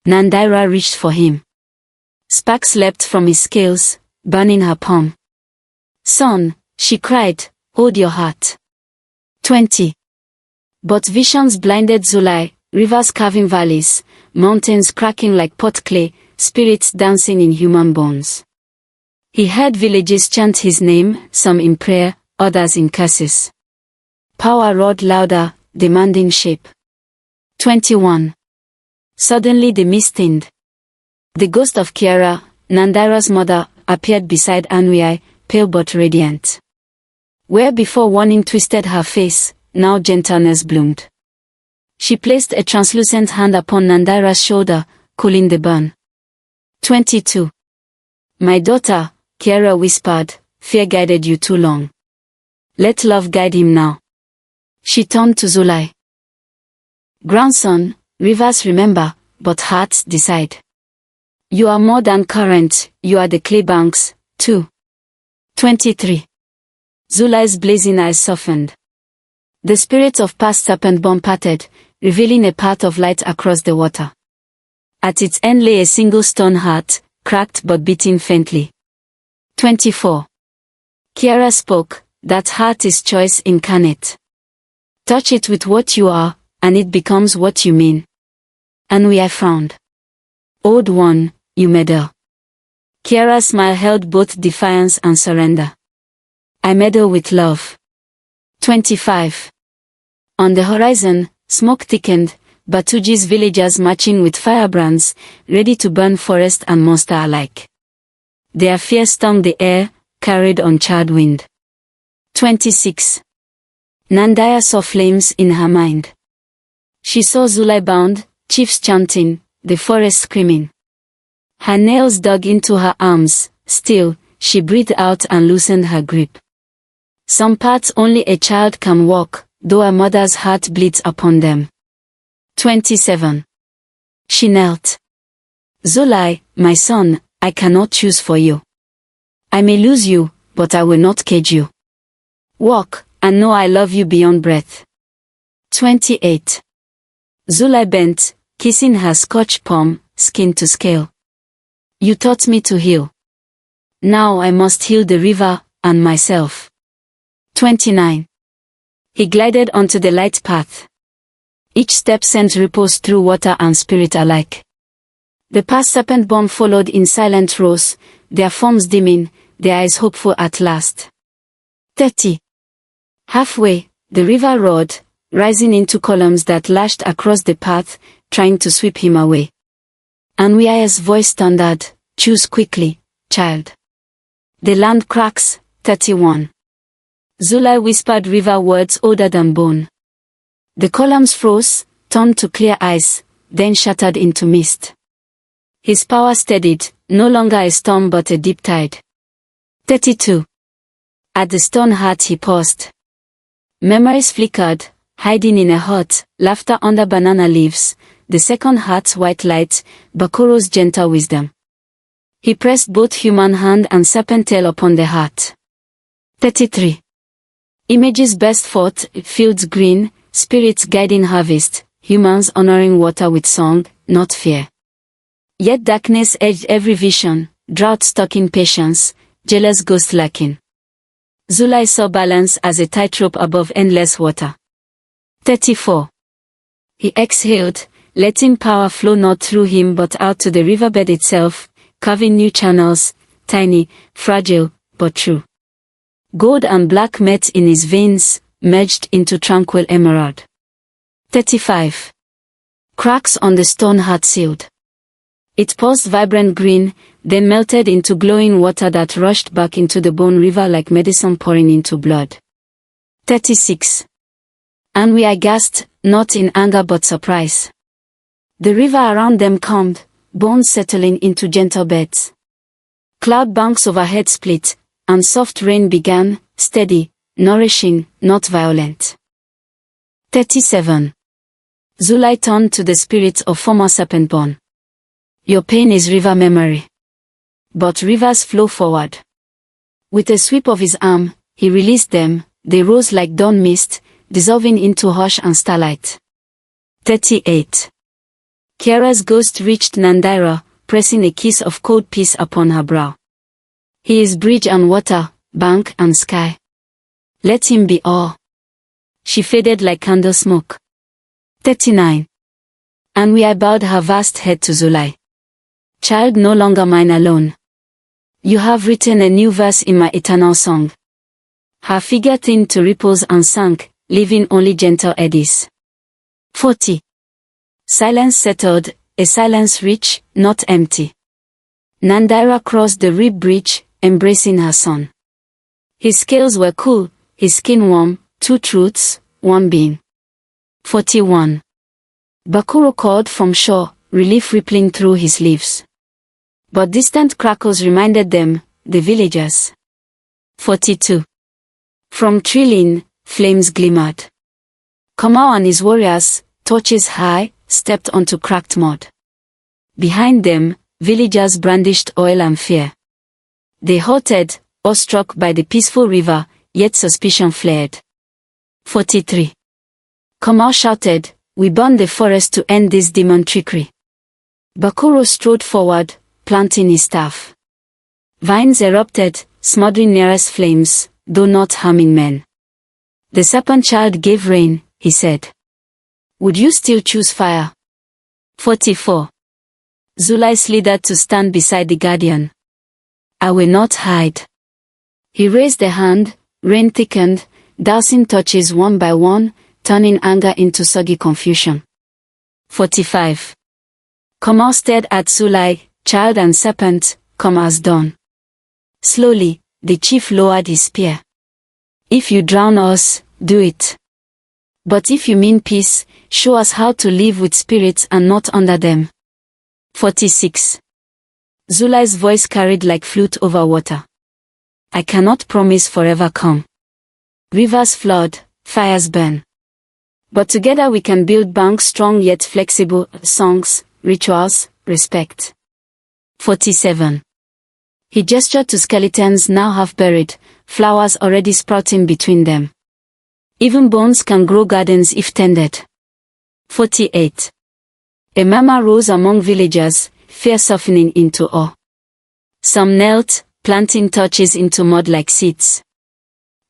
Nandira reached for him. Sparks leapt from his scales, burning her palm. Son, she cried, hold your heart. 20. But visions blinded Zulai, rivers carving valleys, mountains cracking like pot clay, spirits dancing in human bones. He heard villages chant his name, some in prayer, others in curses. Power roared louder, demanding shape. 21. Suddenly the mist thinned. The ghost of Kiara, Nandira's mother, appeared beside Anui, pale but radiant. Where before warning twisted her face, now gentleness bloomed. She placed a translucent hand upon Nandira's shoulder, cooling the burn. 22. My daughter, Kiara whispered, fear guided you too long. Let love guide him now. She turned to Zulai. Grandson, rivers remember, but hearts decide. You are more than current, you are the clay banks, too. 23. Zulai's blazing eyes softened. The spirit of part-serpent bomb parted, revealing a path of light across the water. At its end lay a single stone heart, cracked but beating faintly. 24. Kiara spoke, that heart is choice incarnate. Touch it with what you are, and it becomes what you mean. And I frowned. Old one, you meddle. Kiara's smile held both defiance and surrender. I meddle with love. 25. On the horizon, smoke thickened, Batuji's villagers marching with firebrands, ready to burn forest and monster alike. Their fear stung the air, carried on charred wind. 26. Nandira saw flames in her mind. She saw Zulai bound, chiefs chanting, the forest screaming. Her nails dug into her arms, still, she breathed out and loosened her grip. Some paths only a child can walk, though a mother's heart bleeds upon them. 27. She knelt. Zulai, my son, I cannot choose for you. I may lose you, but I will not cage you. Walk, and know I love you beyond breath. 28. Zulai bent, kissing her scorched palm, skin to scale. You taught me to heal. Now I must heal the river, and myself. 29. He glided onto the light path. Each step sent ripples through water and spirit alike. The part-serpent bomb followed in silent rows, their forms dimming, their eyes hopeful at last. 30. Halfway, the river roared, rising into columns that lashed across the path, trying to sweep him away. Anwia's voice thundered, choose quickly, child. The land cracks. 31. Zulai whispered river words older than bone. The columns froze, turned to clear ice, then shattered into mist. His power steadied, no longer a storm but a deep tide. 32. At the stone heart he paused. Memories flickered, hiding in a hut, laughter under banana leaves, the second heart's white light, Bakoro's gentle wisdom. He pressed both human hand and serpent tail upon the heart. 33. Images burst forth, fields green, spirits guiding harvest, humans honoring water with song, not fear. Yet darkness edged every vision, drought stalking patience, jealous ghost lacking. Zulai saw balance as a tightrope above endless water. 34. He exhaled, letting power flow not through him but out to the riverbed itself, carving new channels, tiny, fragile, but true. Gold and black met in his veins, merged into tranquil emerald. 35. Cracks on the stone had sealed. It paused vibrant green, then melted into glowing water that rushed back into the bone river like medicine pouring into blood. 36. And we aghast, not in anger but surprise. The river around them calmed, bones settling into gentle beds. Cloud banks overhead split, and soft rain began, steady, nourishing, not violent. 37. Zulai turned to the spirits of former serpent-born. Your pain is river memory. But rivers flow forward. With a sweep of his arm, he released them, they rose like dawn mist, dissolving into hush and starlight. 38. Kiara's ghost reached Nandira, pressing a kiss of cold peace upon her brow. He is bridge and water, bank and sky. Let him be all. She faded like candle smoke. 39. And we bowed her vast head to Zulai. Child, no longer mine alone. You have written a new verse in my eternal song. Her figure thinned to ripples and sank, leaving only gentle eddies. 40. Silence settled, a silence rich, not empty. Nandira crossed the rib bridge, embracing her son. His scales were cool, his skin warm, two truths, one being. 41. Bakuro called from shore, relief rippling through his leaves. But distant crackles reminded them, the villagers. 42. From Trilin, flames glimmered. Kamau and his warriors, torches high, stepped onto cracked mud. Behind them, villagers brandished oil and fear. They halted, awestruck by the peaceful river, yet suspicion flared. 43. Kamau shouted, we burn the forest to end this demon trickery. Bakuro strode forward, planting his staff. Vines erupted, smothering nearest flames, though not harming men. The serpent child gave rein, he said. Would you still choose fire? 44. Zulai slithered to stand beside the guardian. I will not hide. He raised a hand, rain thickened, dousing touches one by one, turning anger into soggy confusion. 45. Kamau stared at Zulai, child and serpent, come as dawn. Slowly, the chief lowered his spear. If you drown us, do it. But if you mean peace, show us how to live with spirits and not under them. 46. Zulai's voice carried like flute over water. I cannot promise forever calm. Rivers flood, fires burn. But together we can build banks strong yet flexible, songs, rituals, respect. 47. He gestured to skeletons now half buried, flowers already sprouting between them. Even bones can grow gardens if tended. 48. A murmur rose among villagers, fear softening into awe. Some knelt, planting torches into mud like seeds.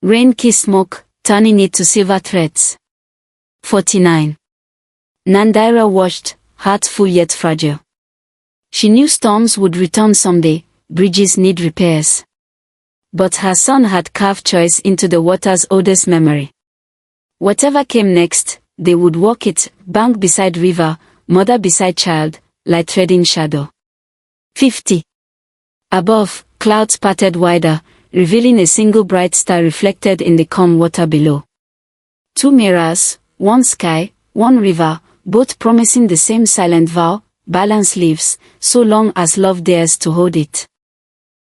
Rain kissed smoke, turning it to silver threads. 49. Nandira watched, heart full yet fragile. She knew storms would return someday, bridges need repairs. But her son had carved choice into the water's oldest memory. Whatever came next, they would walk it, bank beside river, mother beside child, light threading shadow. 50. Above, clouds parted wider, revealing a single bright star reflected in the calm water below. Two mirrors, one sky, one river, both promising the same silent vow, balance lives, so long as love dares to hold it.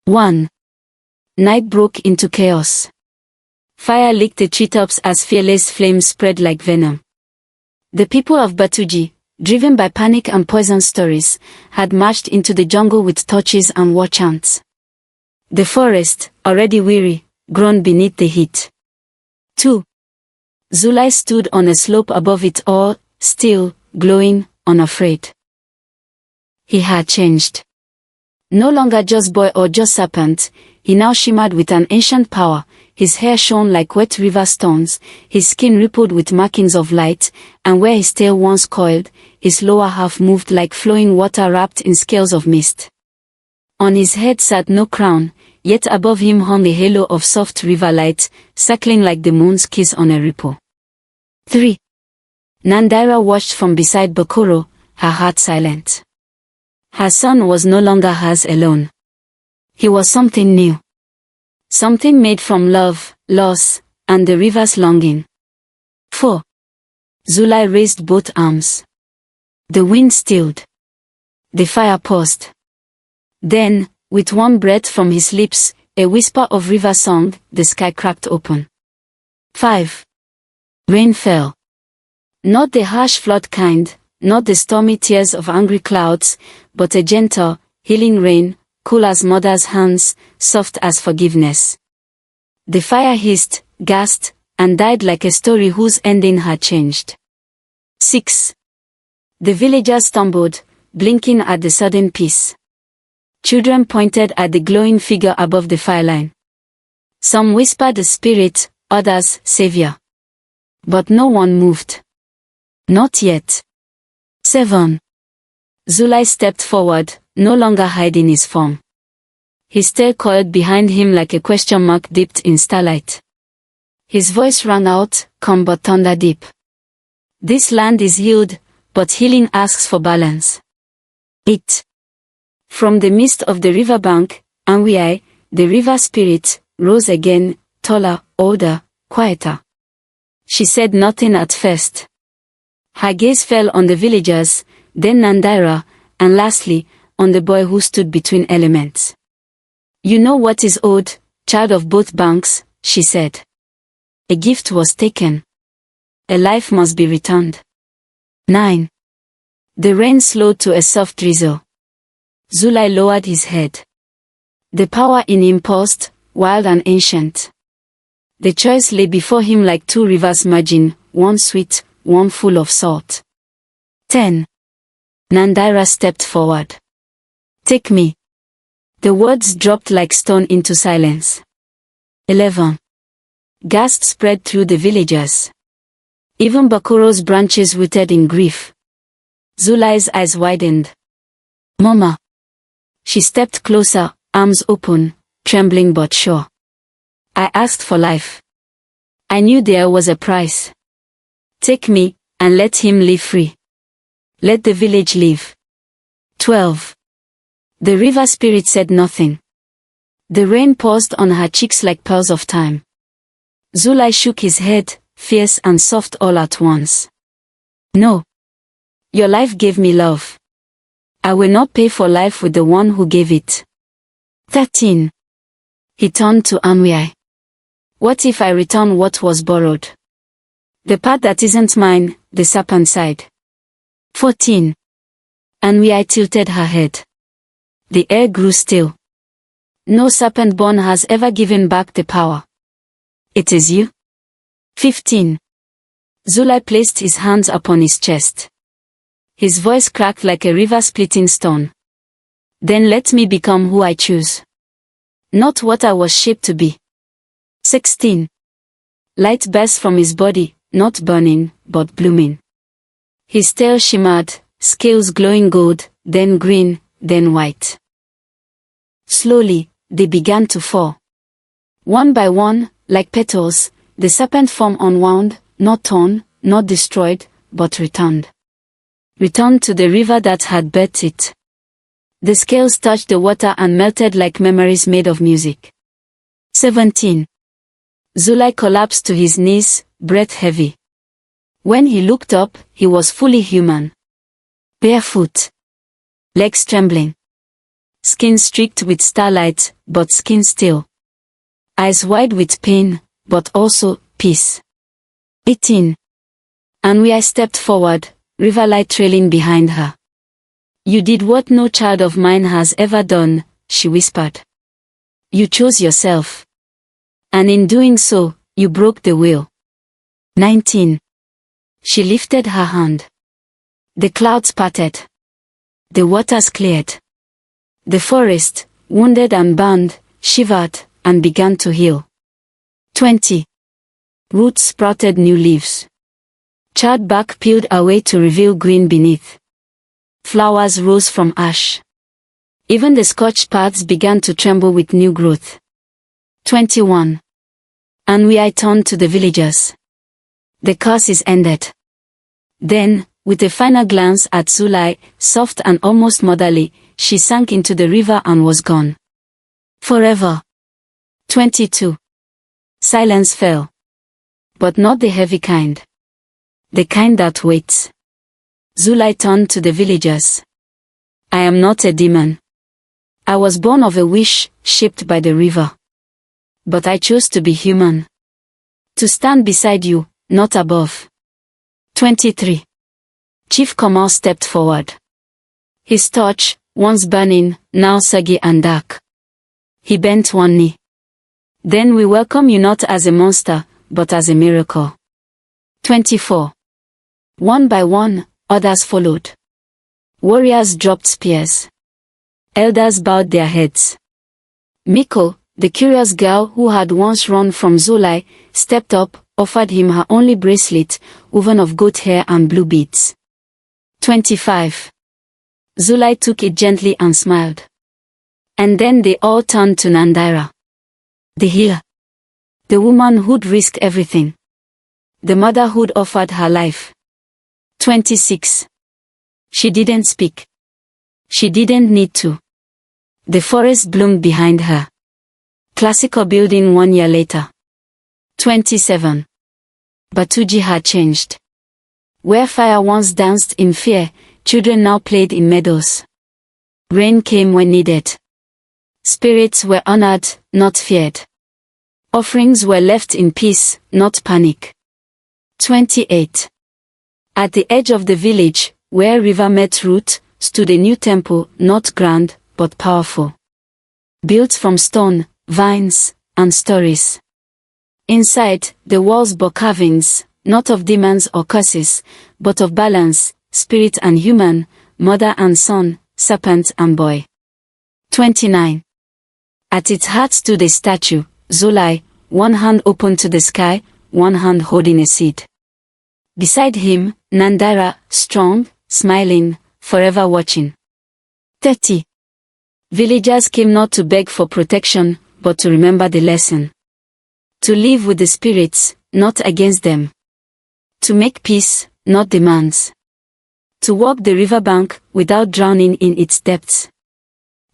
1. Night broke into chaos. Fire licked the treetops as fearless flames spread like venom. The people of Batuji, driven by panic and poison stories, had marched into the jungle with torches and war chants. The forest, already weary, groaned beneath the heat. 2. Zulai stood on a slope above it all, still, glowing, unafraid. He had changed. No longer just boy or just serpent, he now shimmered with an ancient power. His hair shone like wet river stones, his skin rippled with markings of light, and where his tail once coiled, his lower half moved like flowing water wrapped in scales of mist. On his head sat no crown, yet above him hung a halo of soft river light, circling like the moon's kiss on a ripple. 3. Nandira watched from beside Bakuro, her heart silent. Her son was no longer hers alone. He was something new. Something made from love, loss, and the river's longing. 4. Zulai raised both arms. The wind stilled. The fire paused. Then, with one breath from his lips, a whisper of river song, the sky cracked open. 5. Rain fell. Not the harsh flood kind, not the stormy tears of angry clouds, but a gentle, healing rain, cool as mother's hands, soft as forgiveness. The fire hissed, gasped, and died like a story whose ending had changed. 6. The villagers stumbled, blinking at the sudden peace. Children pointed at the glowing figure above the fireline. Some whispered the spirit, others, savior. But no one moved. Not yet. 7. Zulai stepped forward, no longer hiding his form. His tail coiled behind him like a question mark dipped in starlight. His voice rang out, calm but thunder deep. This land is healed, but healing asks for balance. 8. From the mist of the riverbank, Anwiai, the river spirit, rose again, taller, older, quieter. She said nothing at first. Her gaze fell on the villagers, then Nandira, and lastly, on the boy who stood between elements. You know what is owed, child of both banks, she said. A gift was taken. A life must be returned. 9. The rain slowed to a soft drizzle. Zulai lowered his head. The power in him paused, wild and ancient. The choice lay before him like two rivers merging, one sweet, one full of salt. 10. Nandira stepped forward. Take me. The words dropped like stone into silence. 11. Gasps spread through the villagers. Even Bakuro's branches withered in grief. Zulai's eyes widened. Mama. She stepped closer, arms open, trembling but sure. I asked for life. I knew there was a price. Take me, and let him live free. Let the village live. 12. The river spirit said nothing. The rain paused on her cheeks like pearls of time. Zulai shook his head, fierce and soft all at once. No. Your life gave me love. I will not pay for life with the one who gave it. 13. He turned to Anwiai. What if I return what was borrowed? The part that isn't mine, the serpent side. 14. Anwiai tilted her head. The air grew still. No serpent-born has ever given back the power. It is you? 15. Zulai placed his hands upon his chest. His voice cracked like a river-splitting stone. Then let me become who I choose. Not what I was shaped to be. 16. Light burst from his body, not burning, but blooming. His tail shimmered, scales glowing gold, then green, then white. Slowly, they began to fall. One by one, like petals, the serpent form unwound, not torn, not destroyed, but returned. Returned to the river that had birthed it. The scales touched the water and melted like memories made of music. 17. Zulai collapsed to his knees, breath heavy. When he looked up, he was fully human. Barefoot. Legs trembling. Skin streaked with starlight, but skin still. Eyes wide with pain, but also peace. 18. Anwiai stepped forward, river light trailing behind her. You did what no child of mine has ever done, she whispered. You chose yourself. And in doing so, you broke the will. 19. She lifted her hand. The clouds parted. The waters cleared. The forest, wounded and burned, shivered, and began to heal. 20. Roots sprouted new leaves. Charred bark peeled away to reveal green beneath. Flowers rose from ash. Even the scorched paths began to tremble with new growth. 21. And I turned to the villagers. The curse is ended. Then, with a final glance at Zulai, soft and almost motherly, she sank into the river and was gone. Forever. 22. Silence fell. But not the heavy kind. The kind that waits. Zulai turned to the villagers. I am not a demon. I was born of a wish, shaped by the river. But I chose to be human. To stand beside you, not above. 23. Chief Kamal stepped forward. His torch, once burning, now soggy and dark. He bent one knee. Then we welcome you not as a monster, but as a miracle. 24. One by one, others followed. Warriors dropped spears. Elders bowed their heads. Mythical, the curious girl who had once run from Zulai, stepped up, offered him her only bracelet, woven of goat hair and blue beads. 25. Zulai took it gently and smiled. And then they all turned to Nandira. The healer. The woman who'd risked everything. The mother who'd offered her life. 26. She didn't speak. She didn't need to. The forest bloomed behind her. Classical building 1 year later. 27. Batuji had changed. Where fire once danced in fear, children now played in meadows. Rain came when needed. Spirits were honored, not feared. Offerings were left in peace, not panic. 28. At the edge of the village, where river met root, stood a new temple, not grand, but powerful. Built from stone, vines, and stories. Inside, the walls bore carvings, not of demons or curses, but of balance, spirit and human, mother and son, serpent and boy. 29. At its heart stood a statue, Zulai, one hand open to the sky, one hand holding a seed. Beside him, Nandira, strong, smiling, forever watching. 30. Villagers came not to beg for protection, but to remember the lesson. To live with the spirits, not against them. To make peace, not demands. To walk the riverbank, without drowning in its depths.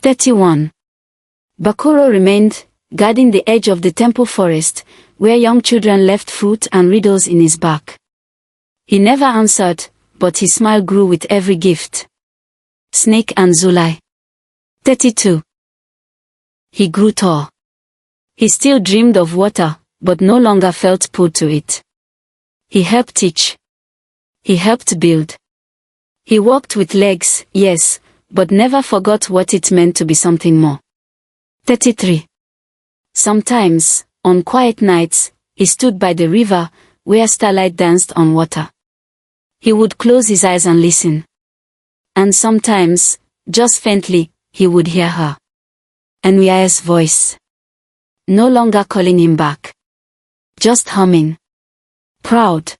31. Bakuro remained, guarding the edge of the temple forest, where young children left fruit and riddles in his bark. He never answered, but his smile grew with every gift. Snake and Zulai. 32. He grew tall. He still dreamed of water, but no longer felt pulled to it. He helped teach. He helped build. He walked with legs, yes, but never forgot what it meant to be something more. 33. Sometimes, on quiet nights, he stood by the river, where starlight danced on water. He would close his eyes and listen. And sometimes, just faintly, he would hear her. Nwia's voice. No longer calling him back. Just humming. Proud.